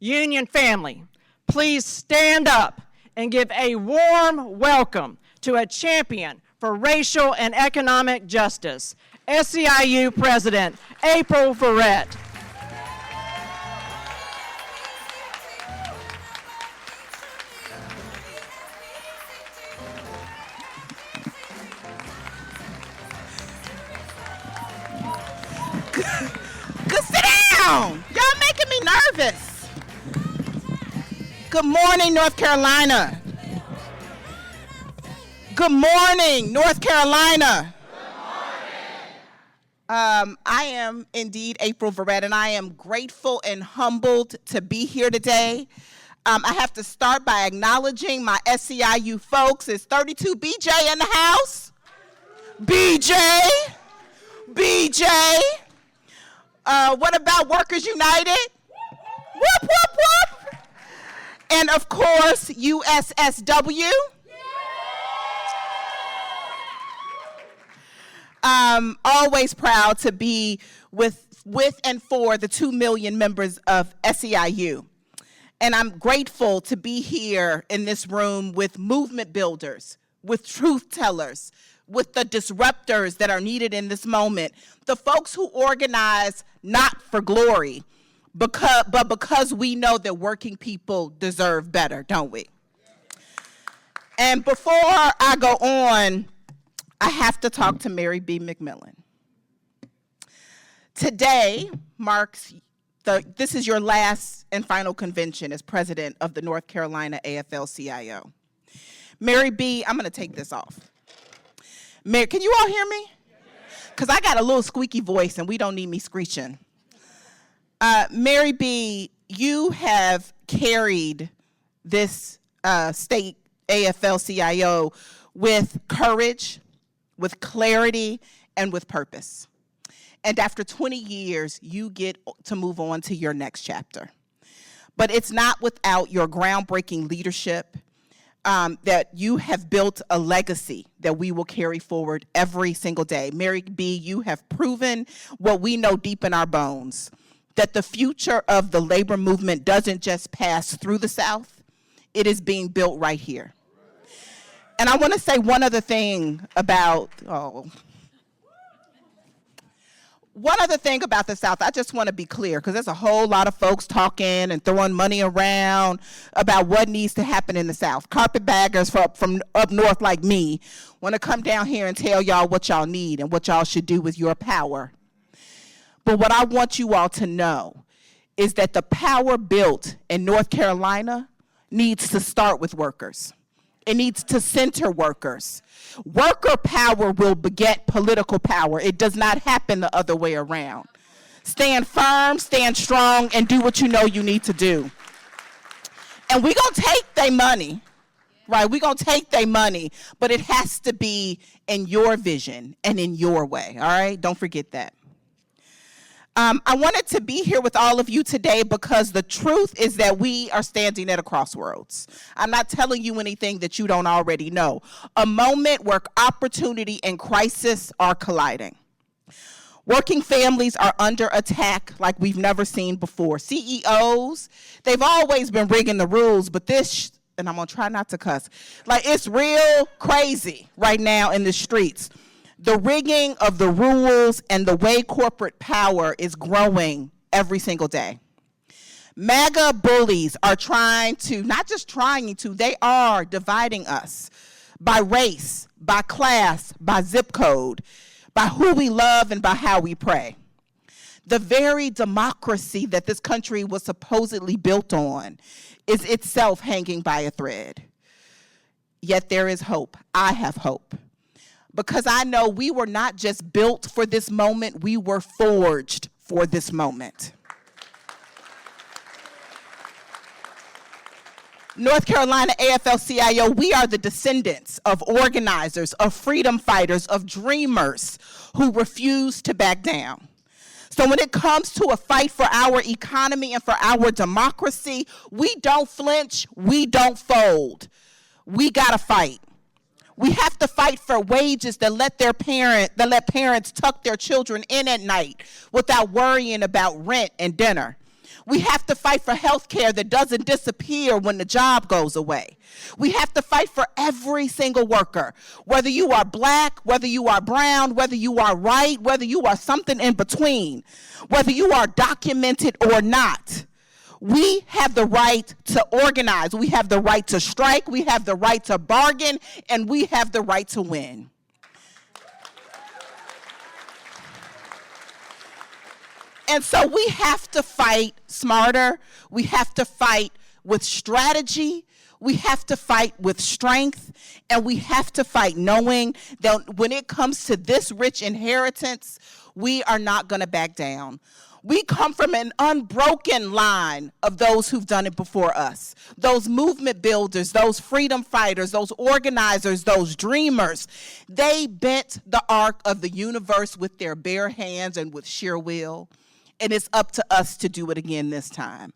Union family, please stand up and give a warm welcome to a champion for racial and economic justice, SEIU President April Verrett. Good, sit down. Y'all making me nervous. Good morning, North Carolina. Good morning, North Carolina. I am indeed April Verrett, and I am grateful and humbled to be here today. I have to start by acknowledging my SEIU folks. Is 32 BJ in the house? BJ? What about Workers United? Whoop, whoop, whoop. And of course, USSW. Always proud to be with and for the 2 million members of SEIU. And I'm grateful to be here in this room with movement builders, with truth tellers, with the disruptors that are needed in this moment, the folks who organize not for glory, but because we know that working people deserve better, don't we? And before I go on, I have to talk to Mary B. McMillan. Today marks this is your last and final convention as president of the North Carolina AFL-CIO. Mary B., I'm gonna take this off. Mary, can you all hear me? Because I got a little squeaky voice and we don't need me screeching. Mary B., you have carried this state AFL-CIO with courage, with clarity, and with purpose. And after 20 years, you get to move on to your next chapter. But it's not without your groundbreaking leadership that you have built a legacy that we will carry forward every single day. Mary B., you have proven what we know deep in our bones, that the future of the labor movement doesn't just pass through the South, it is being built right here. And I want to say one other thing about, the South. I just want to be clear, because there's a whole lot of folks talking and throwing money around about what needs to happen in the South. Carpetbaggers from up north like me want to come down here and tell y'all what y'all need and what y'all should do with your power. But what I want you all to know is that the power built in North Carolina needs to start with workers. It needs to center workers. Worker power will beget political power. It does not happen the other way around. Stand firm, stand strong, and do what you know you need to do. And we're going to take their money, right? We're going to take their money, but it has to be in your vision and in your way, all right? Don't forget that. I wanted to be here with all of you today because the truth is that we are standing at a crossroads. I'm not telling you anything that you don't already know. A moment where opportunity and crisis are colliding. Working families are under attack like we've never seen before. CEOs, they've always been rigging the rules, but this, and I'm gonna try not to cuss, like it's real crazy right now in the streets. The rigging of the rules and the way corporate power is growing every single day. MAGA bullies are they are dividing us by race, by class, by zip code, by who we love and by how we pray. The very democracy that this country was supposedly built on is itself hanging by a thread. Yet there is hope. I have hope. Because I know we were not just built for this moment, we were forged for this moment. North Carolina AFL-CIO, we are the descendants of organizers, of freedom fighters, of dreamers who refuse to back down. So when it comes to a fight for our economy and for our democracy, we don't flinch, we don't fold. We gotta fight. We have to fight for wages that let parents tuck their children in at night without worrying about rent and dinner. We have to fight for health care that doesn't disappear when the job goes away. We have to fight for every single worker, whether you are black, whether you are brown, whether you are white, whether you are something in between, whether you are documented or not. We have the right to organize. We have the right to strike. We have the right to bargain, and we have the right to win. And so we have to fight smarter. We have to fight with strategy. We have to fight with strength. And we have to fight knowing that when it comes to this rich inheritance, we are not going to back down. We come from an unbroken line of those who've done it before us. Those movement builders, those freedom fighters, those organizers, those dreamers. They bent the arc of the universe with their bare hands and with sheer will. And it's up to us to do it again this time.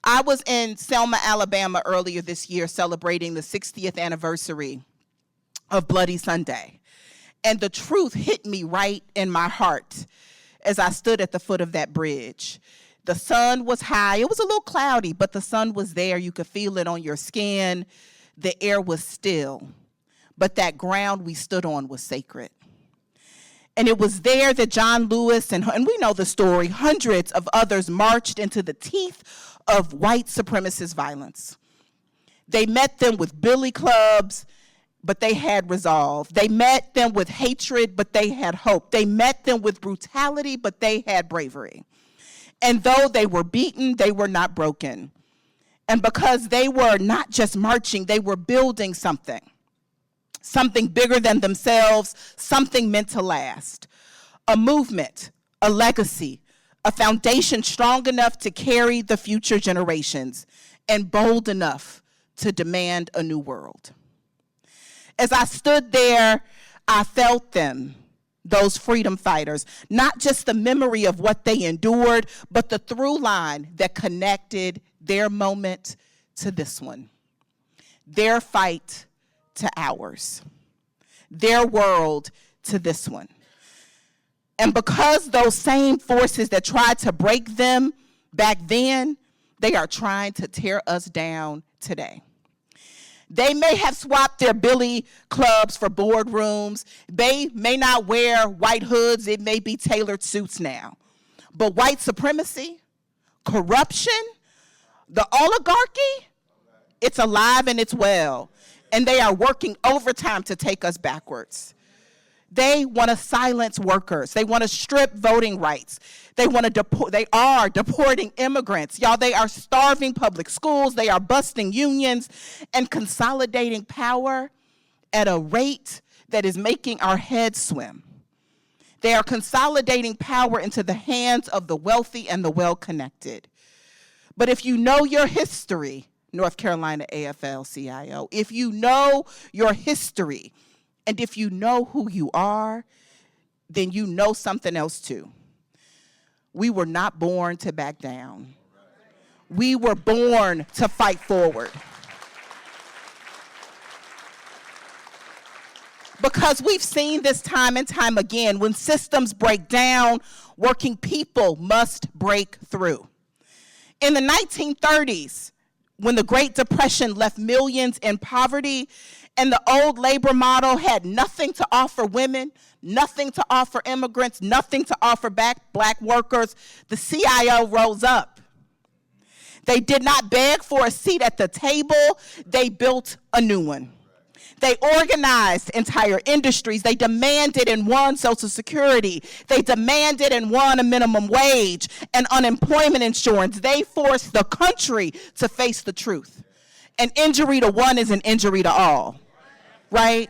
I was in Selma, Alabama earlier this year celebrating the 60th anniversary of Bloody Sunday. And the truth hit me right in my heart as I stood at the foot of that bridge. The sun was high. It was a little cloudy, but the sun was there. You could feel it on your skin. The air was still. But that ground we stood on was sacred. And it was there that John Lewis, and we know the story, hundreds of others marched into the teeth of white supremacist violence. They met them with billy clubs, but they had resolve. They met them with hatred, but they had hope. They met them with brutality, but they had bravery. And though they were beaten, they were not broken. And because they were not just marching, they were building something bigger than themselves, something meant to last. A movement, a legacy, a foundation strong enough to carry the future generations and bold enough to demand a new world. As I stood there, I felt them, those freedom fighters, not just the memory of what they endured, but the through line that connected their moment to this one, their fight to ours, their world to this one. And because those same forces that tried to break them back then, they are trying to tear us down today. They may have swapped their billy clubs for boardrooms. They may not wear white hoods. It may be tailored suits now. But white supremacy, corruption, the oligarchy, it's alive and it's well. And they are working overtime to take us backwards. They want to silence workers. They want to strip voting rights. They are deporting immigrants. Y'all, they are starving public schools. They are busting unions and consolidating power at a rate that is making our heads swim. They are consolidating power into the hands of the wealthy and the well-connected. But if you know your history, North Carolina AFL-CIO, if you know your history, and if you know who you are, then you know something else too. We were not born to back down. We were born to fight forward. Because we've seen this time and time again, when systems break down, working people must break through. In the 1930s, when the Great Depression left millions in poverty, and the old labor model had nothing to offer women, nothing to offer immigrants, nothing to offer black workers, the CIO rose up. They did not beg for a seat at the table. They built a new one. They organized entire industries. They demanded and won Social Security. They demanded and won a minimum wage and unemployment insurance. They forced the country to face the truth. An injury to one is an injury to all, right?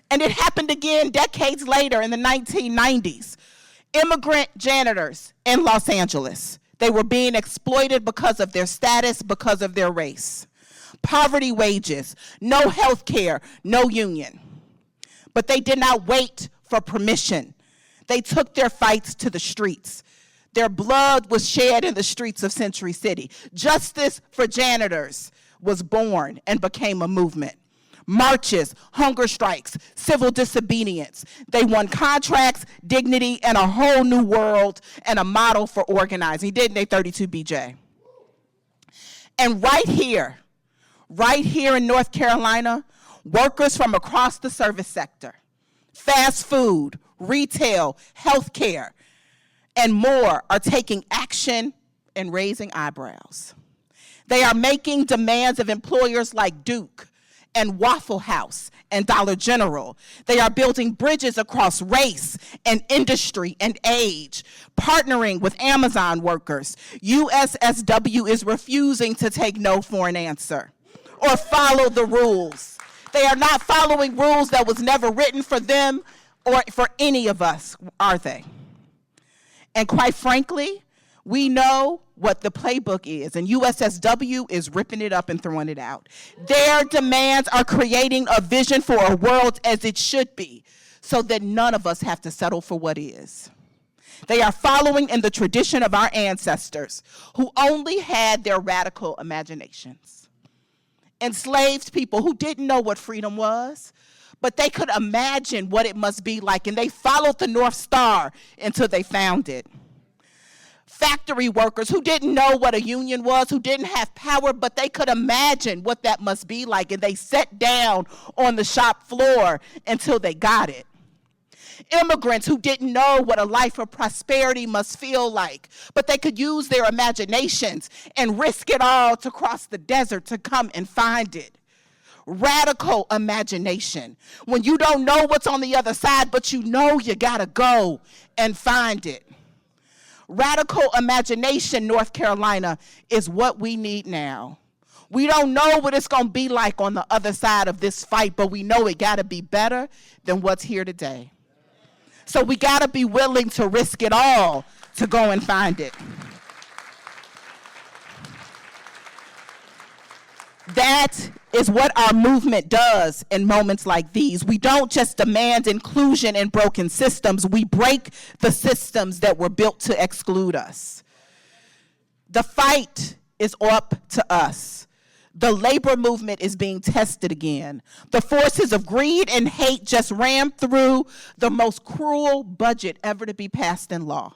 And it happened again decades later in the 1990s. Immigrant janitors in Los Angeles, they were being exploited because of their status, because of their race. Poverty wages, no health care, no union. But they did not wait for permission. They took their fights to the streets. Their blood was shed in the streets of Century City. Justice for janitors was born and became a movement. marches, hunger strikes, civil disobedience. They won contracts, dignity, and a whole new world and a model for organizing, didn't they, 32BJ? And right here in North Carolina, workers from across the service sector, fast food, retail, healthcare, and more are taking action and raising eyebrows. They are making demands of employers like Duke and Waffle House and Dollar General. They are building bridges across race and industry and age, partnering with Amazon workers. USSW is refusing to take no for an answer or follow the rules. They are not following rules that was never written for them or for any of us, are they? And quite frankly, we know what the playbook is, and USSW is ripping it up and throwing it out. Their demands are creating a vision for a world as it should be, so that none of us have to settle for what is. They are following in the tradition of our ancestors, who only had their radical imaginations. Enslaved people who didn't know what freedom was, but they could imagine what it must be like, and they followed the North Star until they found it. Factory workers who didn't know what a union was, who didn't have power, but they could imagine what that must be like, and they sat down on the shop floor until they got it. Immigrants who didn't know what a life of prosperity must feel like, but they could use their imaginations and risk it all to cross the desert to come and find it. Radical imagination, when you don't know what's on the other side, but you know you gotta go and find it. Radical imagination, North Carolina, is what we need now. We don't know what it's gonna be like on the other side of this fight, but we know it gotta be better than what's here today. So we gotta be willing to risk it all to go and find it. That is what our movement does in moments like these. We don't just demand inclusion in broken systems, we break the systems that were built to exclude us. The fight is up to us. The labor movement is being tested again. The forces of greed and hate just rammed through the most cruel budget ever to be passed in law.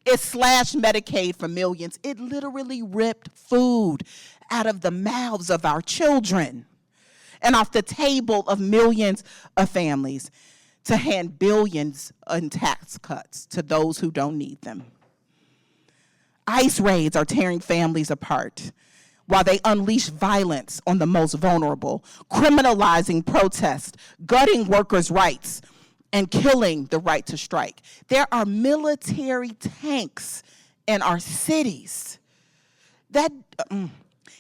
It slashed Medicaid for millions. It literally ripped food out of the mouths of our children and off the table of millions of families to hand billions in tax cuts to those who don't need them. ICE raids are tearing families apart while they unleash violence on the most vulnerable, criminalizing protest, gutting workers' rights, and killing the right to strike. There are military tanks in our cities.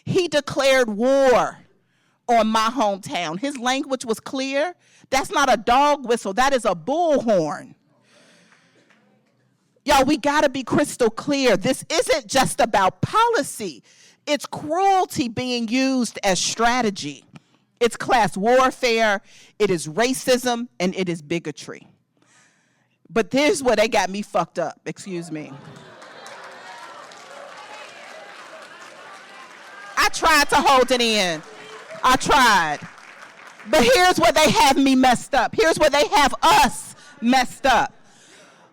He declared war on my hometown. His language was clear. That's not a dog whistle, that is a bullhorn. Y'all, we gotta be crystal clear. This isn't just about policy. It's cruelty being used as strategy. It's class warfare, it is racism, and it is bigotry. But here's where they got me fucked up, excuse me. I tried to hold it in. I tried. But here's where they have me messed up. Here's where they have us messed up.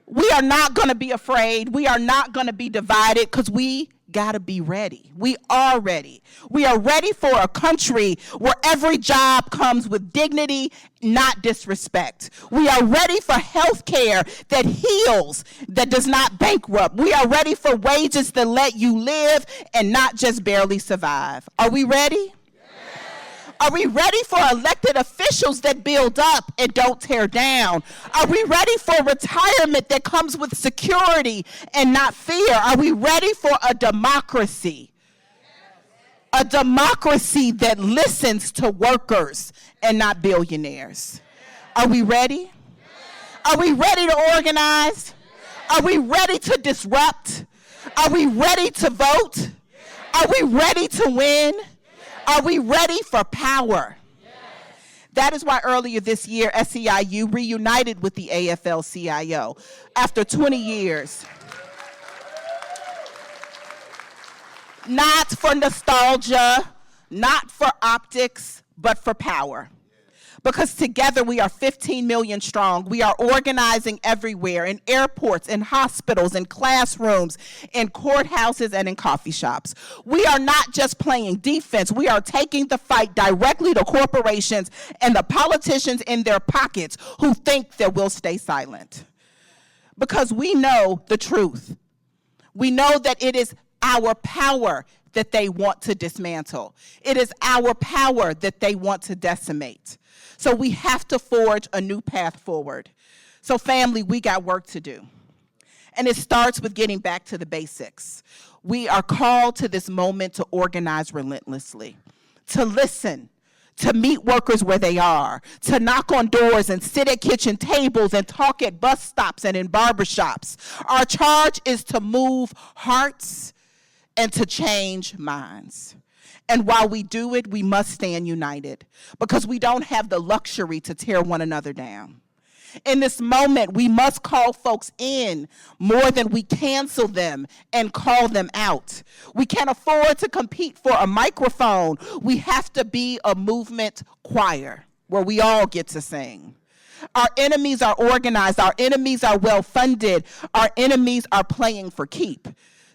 We are not gonna be afraid. We are not gonna be divided because we gotta be ready. We are ready. We are ready for a country where every job comes with dignity, not disrespect. We are ready for health care that heals, that does not bankrupt. We are ready for wages that let you live and not just barely survive. Are we ready? Are we ready for elected officials that build up and don't tear down? Are we ready for retirement that comes with security and not fear? Are we ready for a democracy? A democracy that listens to workers and not billionaires. Are we ready? Are we ready to organize? Are we ready to disrupt? Are we ready to vote? Are we ready to win? Are we ready for power? Yes. That is why earlier this year, SEIU reunited with the AFL-CIO after 20 years. Not for nostalgia, not for optics, but for power. Because together we are 15 million strong. We are organizing everywhere, in airports, in hospitals, in classrooms, in courthouses, and in coffee shops. We are not just playing defense. We are taking the fight directly to corporations and the politicians in their pockets who think that we'll stay silent. Because we know the truth. We know that it is our power that they want to dismantle. It is our power that they want to decimate. So we have to forge a new path forward. So family, we got work to do. And it starts with getting back to the basics. We are called to this moment to organize relentlessly, to listen, to meet workers where they are, to knock on doors and sit at kitchen tables and talk at bus stops and in barbershops. Our charge is to move hearts and to change minds. And while we do it, we must stand united because we don't have the luxury to tear one another down. In this moment, we must call folks in more than we cancel them and call them out. We can't afford to compete for a microphone. We have to be a movement choir where we all get to sing. Our enemies are organized. Our enemies are well-funded. Our enemies are playing for keep.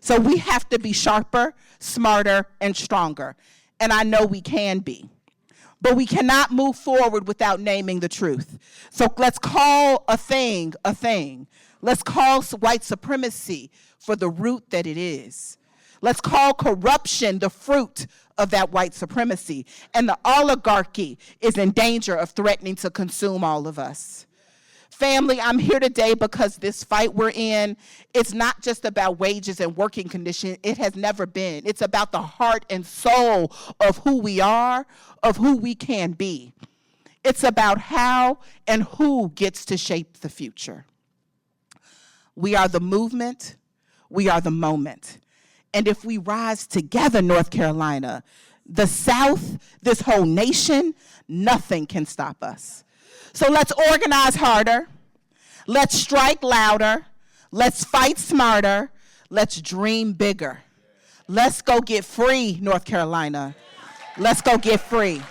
So we have to be sharper, smarter, and stronger. And I know we can be. But we cannot move forward without naming the truth. So let's call a thing a thing. Let's call white supremacy for the root that it is. Let's call corruption the fruit of that white supremacy. And the oligarchy is in danger of threatening to consume all of us. Family, I'm here today because this fight we're in, it's not just about wages and working conditions. It has never been. It's about the heart and soul of who we are, of who we can be. It's about how and who gets to shape the future. We are the movement. We are the moment. And if we rise together, North Carolina, the South, this whole nation, nothing can stop us. So let's organize harder, let's strike louder, let's fight smarter, let's dream bigger. Let's go get free, North Carolina. Let's go get free.